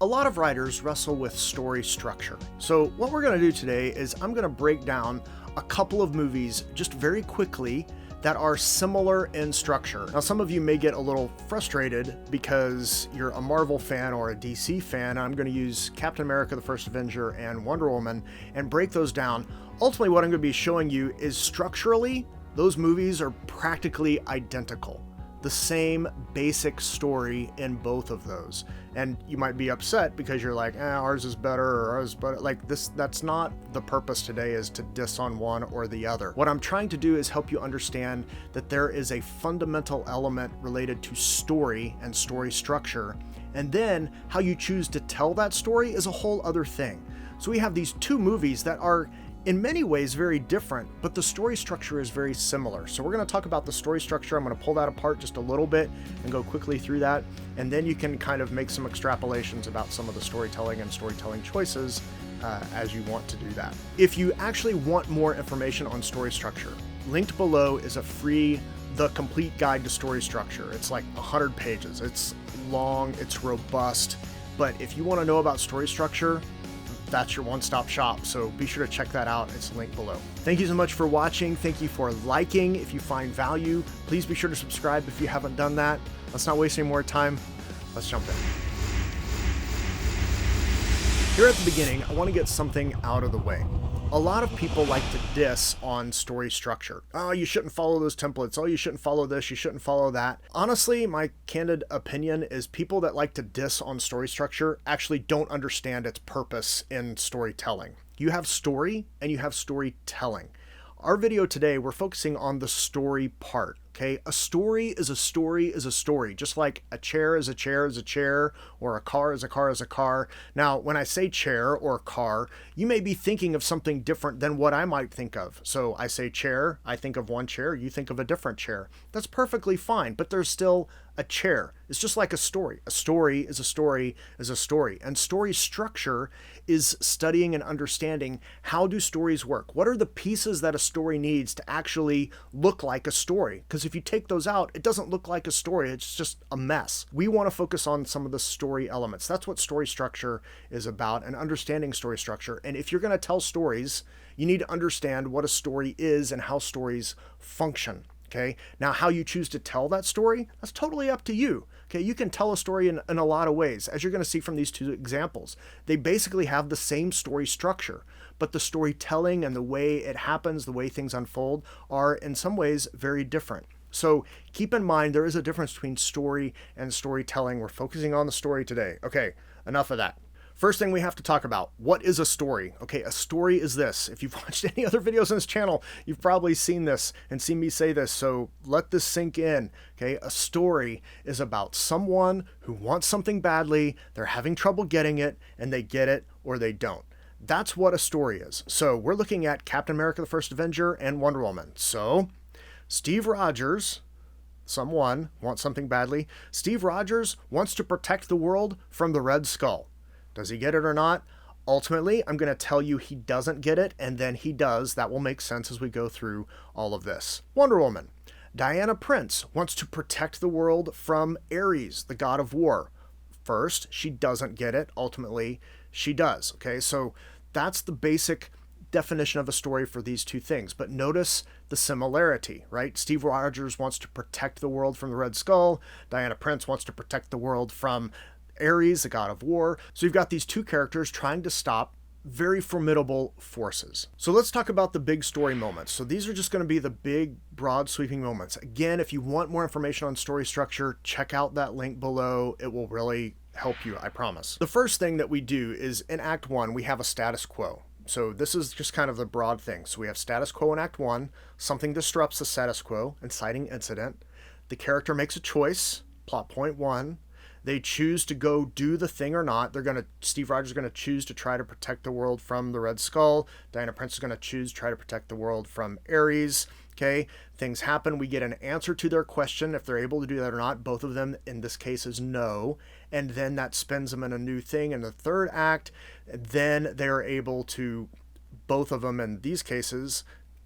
A lot of writers wrestle with story structure. So what we're going to do today is I'm going to break down a couple of movies just very quickly that are similar in structure. Now, some of you may get a little frustrated because you're a Marvel fan or a DC fan. I'm going to use Captain America, the First Avenger, and Wonder Woman and break those down. Ultimately, what I'm going to be showing you is structurally, those movies are practically identical. The same basic story in both of those. And you might be upset because you're like, ours is better or ours is better. Like this, that's not the purpose today, is to diss on one or the other. What I'm trying to do is help you understand that there is a fundamental element related to story and story structure. And then how you choose to tell that story is a whole other thing. So we have these two movies that are in many ways very different, but the story structure is very similar. So we're going to talk about the story structure. I'm going to pull that apart just a little bit and go quickly through that. And then you can kind of make some extrapolations about some of the storytelling and storytelling choices as you want to do that. If you actually want more information on story structure, linked below is a free The Complete Guide to Story Structure. It's like 100 pages. It's long, it's robust, but if you want to know about story structure, that's your one-stop shop, so be sure to check that out. It's linked below. Thank you so much for watching. Thank you for liking. If you find value, please be sure to subscribe if you haven't done that. Let's not waste any more time. Let's jump in. Here at the beginning, I want to get something out of the way. A lot of people like to diss on story structure. Oh, you shouldn't follow those templates. Oh, you shouldn't follow this. You shouldn't follow that. Honestly, my candid opinion is people that like to diss on story structure actually don't understand its purpose in storytelling. You have story and you have storytelling. Our video today, we're focusing on the story part. Okay, a story is a story is a story, just like a chair is a chair is a chair, or a car is a car is a car. Now, when I say chair or car, you may be thinking of something different than what I might think of. So I say chair, I think of one chair, you think of a different chair. That's perfectly fine, but there's still a chair. It's just like a story. A story is a story is a story. And story structure is studying and understanding how do stories work? What are the pieces that a story needs to actually look like a story? Because if you take those out, it doesn't look like a story. It's just a mess. We want to focus on some of the story elements. That's what story structure is about, and understanding story structure. And if you're going to tell stories, you need to understand what a story is and how stories function. Okay. Now, how you choose to tell that story, that's totally up to you. Okay. You can tell a story in a lot of ways, as you're going to see from these two examples. They basically have the same story structure, but the storytelling and the way it happens, the way things unfold, are in some ways very different. So keep in mind, there is a difference between story and storytelling. We're focusing on the story today. Okay. Enough of that. First thing we have to talk about, what is a story? Okay, a story is this. If you've watched any other videos on this channel, you've probably seen this and seen me say this, so let this sink in. Okay, a story is about someone who wants something badly, they're having trouble getting it, and they get it or they don't. That's what a story is. So we're looking at Captain America, the First Avenger, and Wonder Woman. So Steve Rogers, someone wants something badly. Steve Rogers wants to protect the world from the Red Skull. Does he get it or not? Ultimately, I'm going to tell you he doesn't get it, and then he does. That will make sense as we go through all of this. Wonder Woman. Diana Prince wants to protect the world from Ares, the god of war. First, she doesn't get it. Ultimately, she does. Okay, so that's the basic definition of a story for these two things. But notice the similarity, right? Steve Rogers wants to protect the world from the Red Skull. Diana Prince wants to protect the world from Ares, the god of war. So you've got these two characters trying to stop very formidable forces. So let's talk about the big story moments. So these are just going to be the big, broad, sweeping moments. Again, if you want more information on story structure, check out that link below. It will really help you, I promise. The first thing that we do is in Act 1, we have a status quo. So this is just kind of the broad thing. So we have status quo in Act 1, something disrupts the status quo, inciting incident. The character makes a choice, plot point 1. They choose to go do the thing or not. Steve Rogers is going to choose to try to protect the world from the Red Skull. Diana Prince is going to choose to try to protect the world from Ares. Okay, things happen. We get an answer to their question if they're able to do that or not. Both of them in this case is no. And then that spins them in a new thing in the third act. Then they're able to, both of them in these cases,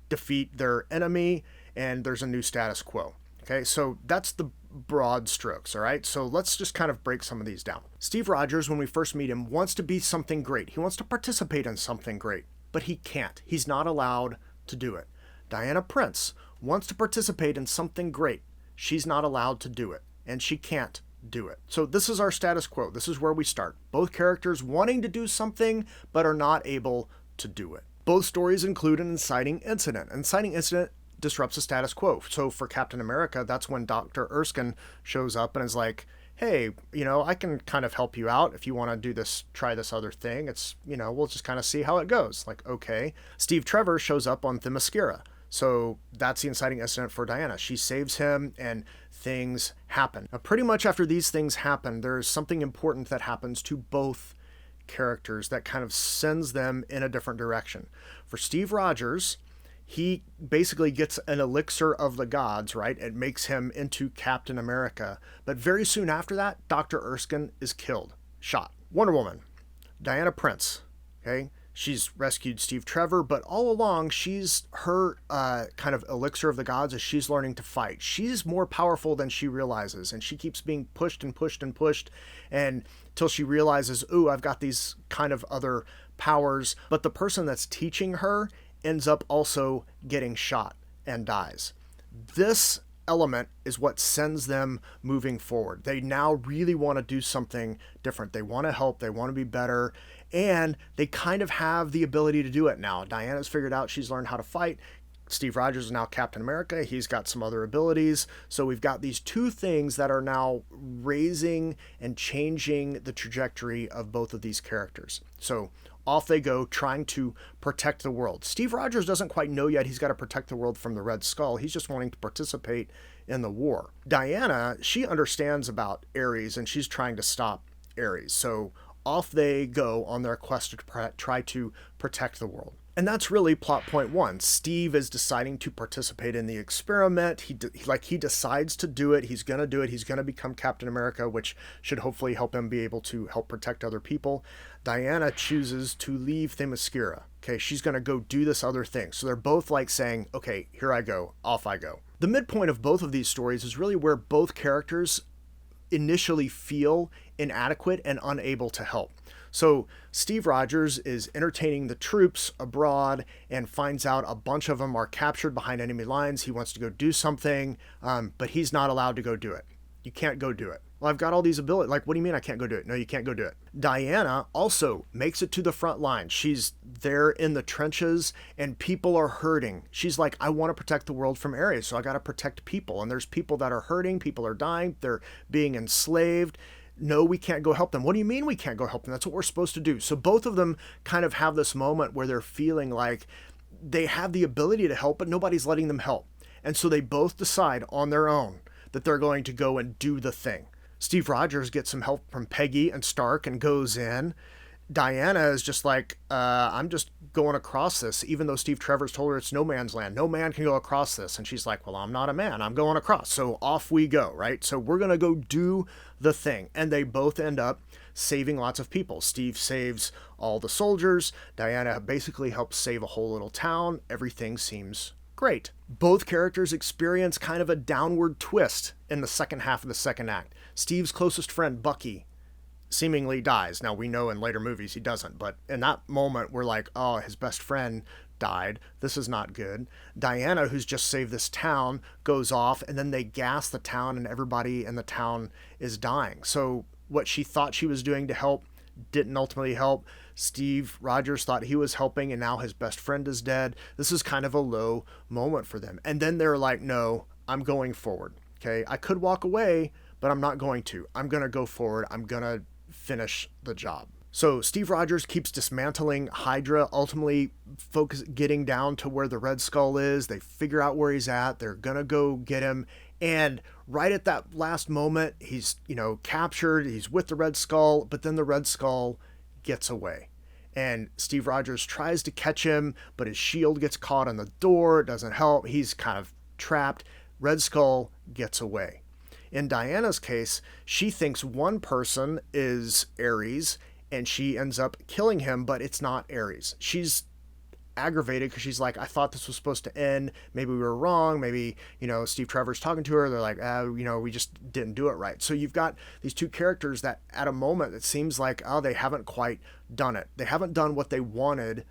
defeat their enemy, and there's a new status quo. Okay, so that's the broad strokes, all right? So let's just kind of break some of these down. Steve Rogers, when we first meet him, wants to be something great. He wants to participate in something great, but he can't. He's not allowed to do it. Diana Prince wants to participate in something great. She's not allowed to do it, and she can't do it. So this is our status quo. This is where we start. Both characters wanting to do something, but are not able to do it. Both stories include an inciting incident. An inciting incident disrupts the status quo. So for Captain America, that's when Dr. Erskine shows up and is like, hey, I can kind of help you out if you want to do this, try this other thing. It's, we'll just kind of see how it goes. Like, okay. Steve Trevor shows up on Themyscira. So that's the inciting incident for Diana. She saves him and things happen. Now, pretty much after these things happen, there's something important that happens to both characters that kind of sends them in a different direction. For Steve Rogers, he basically gets an elixir of the gods, right? It makes him into Captain America. But very soon after that, Dr. Erskine is killed, shot. Wonder Woman, Diana Prince, okay? She's rescued Steve Trevor, but all along, her kind of elixir of the gods as she's learning to fight. She's more powerful than she realizes, and she keeps being pushed and pushed and pushed until she realizes, ooh, I've got these kind of other powers. But the person that's teaching her ends up also getting shot and dies. This element is what sends them moving forward. They now really want to do something different. They want to help. They want to be better. And they kind of have the ability to do it now. Diana's figured out she's learned how to fight. Steve Rogers is now Captain America. He's got some other abilities. So we've got these two things that are now raising and changing the trajectory of both of these characters. So off they go, trying to protect the world. Steve Rogers doesn't quite know yet he's got to protect the world from the Red Skull. He's just wanting to participate in the war. Diana, she understands about Ares, and she's trying to stop Ares. So off they go on their quest to try to protect the world. And that's really plot point one. Steve is deciding to participate in the experiment. He decides to do it. He's going to do it. He's going to become Captain America, which should hopefully help him be able to help protect other people. Diana chooses to leave Themyscira. Okay, she's going to go do this other thing. So they're both like saying, okay, here I go, off I go. The midpoint of both of these stories is really where both characters initially feel inadequate and unable to help. So Steve Rogers is entertaining the troops abroad and finds out a bunch of them are captured behind enemy lines. He wants to go do something, but he's not allowed to go do it. You can't go do it. Well, I've got all these abilities. Like, what do you mean I can't go do it? No, you can't go do it. Diana also makes it to the front line. She's there in the trenches and people are hurting. She's like, I want to protect the world from Ares, so I got to protect people. And there's people that are hurting. People are dying. They're being enslaved. No, we can't go help them. What do you mean we can't go help them? That's what we're supposed to do. So both of them kind of have this moment where they're feeling like they have the ability to help, but nobody's letting them help. And so they both decide on their own that they're going to go and do the thing. Steve Rogers gets some help from Peggy and Stark and goes in. Diana is just like, I'm just going across this, even though Steve Trevor's told her it's no man's land. No man can go across this. And she's like, well, I'm not a man. I'm going across. So off we go, right? So we're going to go do the thing. And they both end up saving lots of people. Steve saves all the soldiers. Diana basically helps save a whole little town. Everything seems great. Both characters experience kind of a downward twist in the second half of the second act. Steve's closest friend, Bucky, seemingly dies. Now, we know in later movies he doesn't, but in that moment, we're like, oh, his best friend died. This is not good. Diana, who's just saved this town, goes off, and then they gas the town, and everybody in the town is dying. So what she thought she was doing to help didn't ultimately help. Steve Rogers thought he was helping, and now his best friend is dead. This is kind of a low moment for them. And then they're like, no, I'm going forward. Okay, I could walk away, but I'm not going to. I'm going to go forward. I'm going to finish the job. So Steve Rogers keeps dismantling Hydra, ultimately getting down to where the Red Skull is. They figure out where he's at. They're going to go get him. And right at that last moment, he's, captured. He's with the Red Skull, but then the Red Skull gets away. And Steve Rogers tries to catch him, but his shield gets caught on the door. It doesn't help. He's kind of trapped. Red Skull gets away. In Diana's case, she thinks one person is Ares, and she ends up killing him, but it's not Ares. She's aggravated because she's like, I thought this was supposed to end. Maybe we were wrong. Maybe, Steve Trevor's talking to her. They're like, we just didn't do it right. So you've got these two characters that at a moment it seems like, they haven't quite done it. They haven't done what they wanted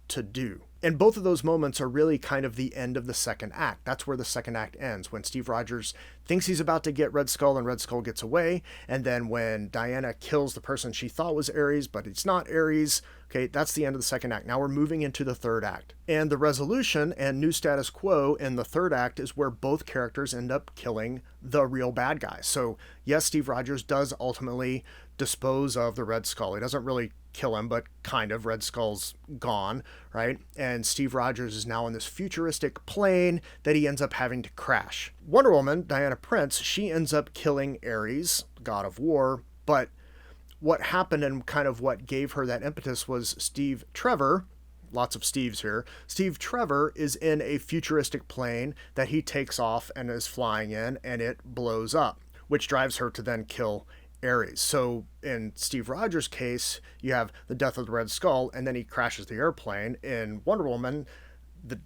to do. And both of those moments are really kind of the end of the second act. That's where the second act ends, when Steve Rogers thinks he's about to get Red Skull and Red Skull gets away. And then when Diana kills the person she thought was Ares, but it's not Ares. Okay, that's the end of the second act. Now we're moving into the third act. And the resolution and new status quo in the third act is where both characters end up killing the real bad guy. So yes, Steve Rogers does ultimately dispose of the Red Skull. He doesn't really kill him, but kind of. Red Skull's gone, right? And Steve Rogers is now in this futuristic plane that he ends up having to crash. Wonder Woman, Diana Prince, she ends up killing Ares, god of war, but what happened and kind of what gave her that impetus was Steve Trevor, lots of Steves here, Steve Trevor is in a futuristic plane that he takes off and is flying in, and it blows up, which drives her to then kill Ares. So in Steve Rogers' case, you have the death of the Red Skull, and then he crashes the airplane. In Wonder Woman, the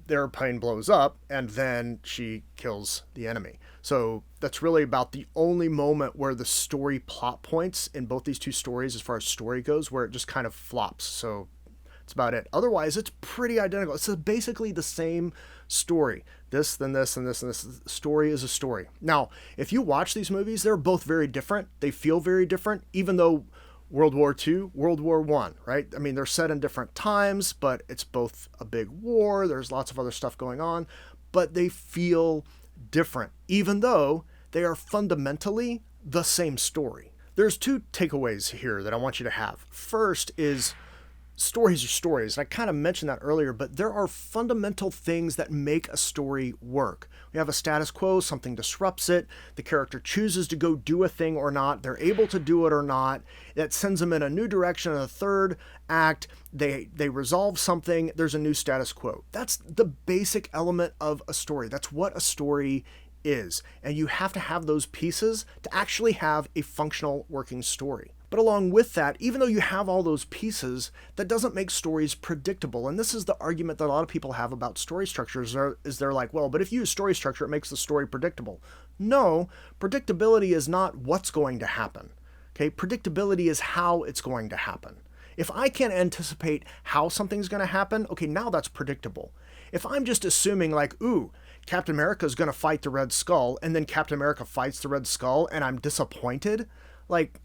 airplane blows up, and then she kills the enemy. So that's really about the only moment where the story plot points in both these two stories, as far as story goes, where it just kind of flops. So that's about it. Otherwise, it's pretty identical. It's basically the same story. This, then this, and this, and this. The story is a story. Now, if you watch these movies, they're both very different. They feel very different, even though World War II, World War I, right? I mean, they're set in different times, but it's both a big war. There's lots of other stuff going on, but they feel different, even though they are fundamentally the same story. There's two takeaways here that I want you to have. First is stories are stories. I kind of mentioned that earlier, but there are fundamental things that make a story work. We have a status quo, something disrupts it, the character chooses to go do a thing or not, they're able to do it or not, that sends them in a new direction. In the third act, they resolve something, there's a new status quo. That's the basic element of a story. That's what a story is. And you have to have those pieces to actually have a functional working story. But along with that, even though you have all those pieces, that doesn't make stories predictable. And this is the argument that a lot of people have about story structures, is they're like, well, but if you use story structure, it makes the story predictable. No, predictability is not what's going to happen. Okay, predictability is how it's going to happen. If I can't anticipate how something's going to happen, okay, now that's predictable. If I'm just assuming like, ooh, Captain America is going to fight the Red Skull, and then Captain America fights the Red Skull, and I'm disappointed, like,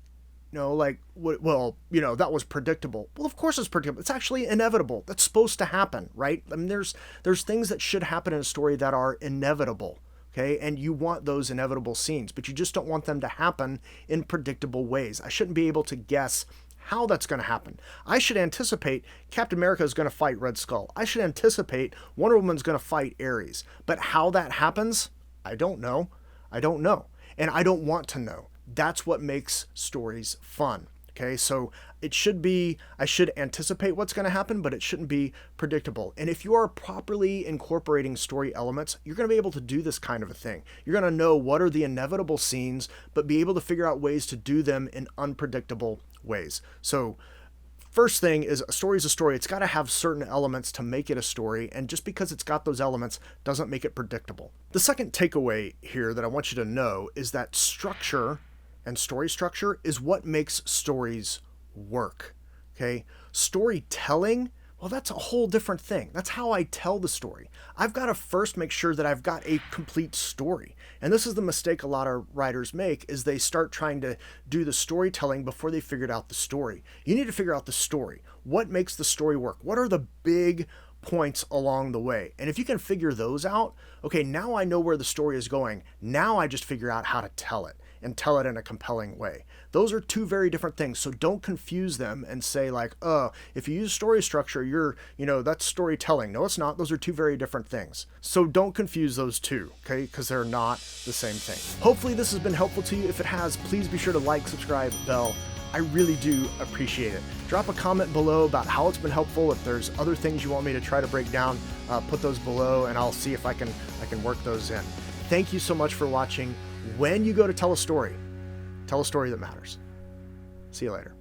well, that was predictable. Well, of course it's predictable. It's actually inevitable. That's supposed to happen, right? I mean, there's things that should happen in a story that are inevitable, okay? And you want those inevitable scenes, but you just don't want them to happen in predictable ways. I shouldn't be able to guess how that's going to happen. I should anticipate Captain America is going to fight Red Skull. I should anticipate Wonder Woman's going to fight Ares. But how that happens, I don't know. And I don't want to know. That's what makes stories fun. Okay, so I should anticipate what's going to happen, but it shouldn't be predictable. And if you are properly incorporating story elements, you're going to be able to do this kind of a thing. You're going to know what are the inevitable scenes, but be able to figure out ways to do them in unpredictable ways. So first thing is, a story is a story. It's got to have certain elements to make it a story, and just because it's got those elements doesn't make it predictable. The second takeaway here that I want you to know is that structure and story structure is what makes stories work. Okay? Storytelling, well, that's a whole different thing. That's how I tell the story. I've got to first make sure that I've got a complete story. And this is the mistake a lot of writers make, is they start trying to do the storytelling before they figured out the story. You need to figure out the story. What makes the story work? What are the big points along the way? And if you can figure those out, okay, now I know where the story is going. Now I just figure out how to tell it, and tell it in a compelling way. Those are two very different things. So don't confuse them and say like, if you use story structure, that's storytelling. No, it's not. Those are two very different things. So don't confuse those two, okay? Because they're not the same thing. Hopefully this has been helpful to you. If it has, please be sure to like, subscribe, bell. I really do appreciate it. Drop a comment below about how it's been helpful. If there's other things you want me to try to break down, put those below and I'll see if I can work those in. Thank you so much for watching. When you go to tell a story that matters. See you later.